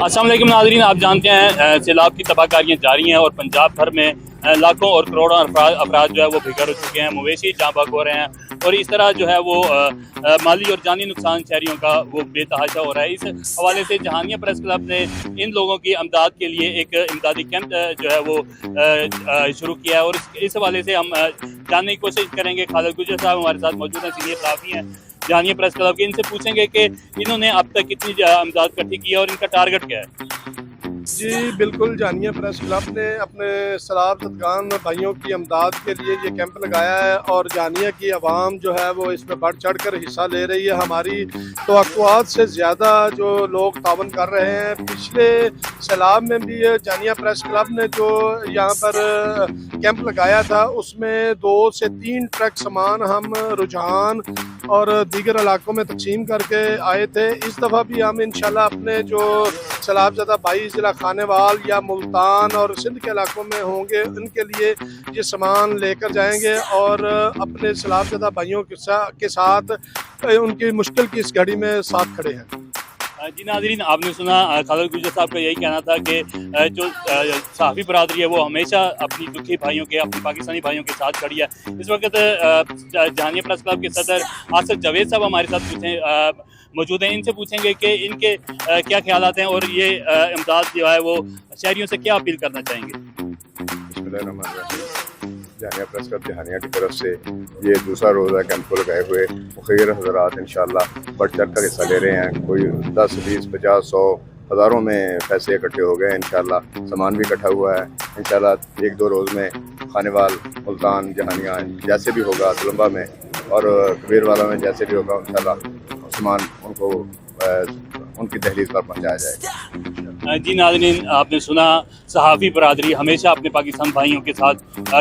अस्सलाम वालेकुम नाज़रीन, आप जानते हैं सैलाब की तबाहकारियाँ जारी हैं और पंजाब भर में लाखों और करोड़ों अफराद जो है वो बेघर हो चुके हैं, मवेशी जाँ बहक हो रहे हैं और इस तरह जो है वो माली और जानी नुकसान शहरियों का वो बेतहाशा हो रहा है। इस हवाले से जहानिया प्रेस क्लब ने इन लोगों की अमदाद के लिए एक इमदादी कैंप जो है वो शुरू किया है और इस हवाले से हम जानने की कोशिश करेंगे। खालिद गुजर साहब हमारे साथ मौजूद हैं, सीनियर सहाफ़ी हैं जहानिया प्रेस क्लब के। इनसे पूछेंगे कि इन्होंने अब तक कितनी अमदाद इकट्ठी की है और इनका टारगेट क्या है। जी बिल्कुल, जानिया प्रेस क्लब ने अपने सैलाब ज़दगान भाइयों की अमदाद के लिए ये कैंप लगाया है और जानिया की आवाम जो है वो इसमें बढ़ चढ़ कर हिस्सा ले रही है। हमारी तवक्कुआत से ज़्यादा जो लोग तावन कर रहे हैं। पिछले सैलाब में भी जानिया प्रेस क्लब ने जो यहाँ पर कैंप लगाया था उसमें 2 से 3 ट्रक सामान हम रुझान और दीगर इलाकों में तकसीम करके आए थे। इस दफ़ा भी हम इंशाल्लाह अपने जो सैलाबज़दा भाई ज़िला खानेवाल या मुल्तान और सिंध के इलाकों में होंगे उनके लिए ये सामान लेकर जाएंगे और अपने सैलाबज़दा भाइयों के साथ उनकी मुश्किल की इस घड़ी में साथ खड़े हैं। जी नाज़रीन, आपने सुना खालिद गुजर साहब का यही कहना था कि जो सहाफ़ी बरादरी है वो हमेशा अपनी दुखी भाइयों के, अपने पाकिस्तानी भाइयों के साथ खड़ी है। इस वक्त जहानिया प्रेस क्लब के सदर आसिफ जावेद साहब हमारे साथ मौजूद हैं। इनसे पूछेंगे कि इनके क्या ख्यालात हैं और ये इमदाद जो है वो शहरियों से क्या अपील करना चाहेंगे। जानिया प्रेस क्लब जहानिया की तरफ से ये दूसरा रोज़ा कैंप को लगाए हुए मुखिर हज़रात इंशाल्लाह बढ़ चढ़ कर हिस्सा ले रहे हैं। कोई 10, 20, 50, 100, हज़ारों में पैसे इकट्ठे हो गए। इंशाल्लाह सामान भी इकट्ठा हुआ है। इंशाल्लाह 1-2 रोज़ में खानेवाल, मुल्तान, जहानिया जैसे भी होगा, तुलंबा में और कबीर वाला में जैसे भी होगा इंशाल्लाह सामान उनको उनकी दहलीज पर पहुँचाया जाएगा। जी नाज़रीन, आपने सुना सहाफ़ी बरादरी हमेशा अपने पाकिस्तान भाइयों के साथ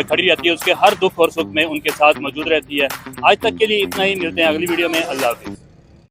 खड़ी रहती है, उसके हर दुख और सुख में उनके साथ मौजूद रहती है। आज तक के लिए इतना ही, मिलते हैं अगली वीडियो में। अल्लाह हाफ़िज़।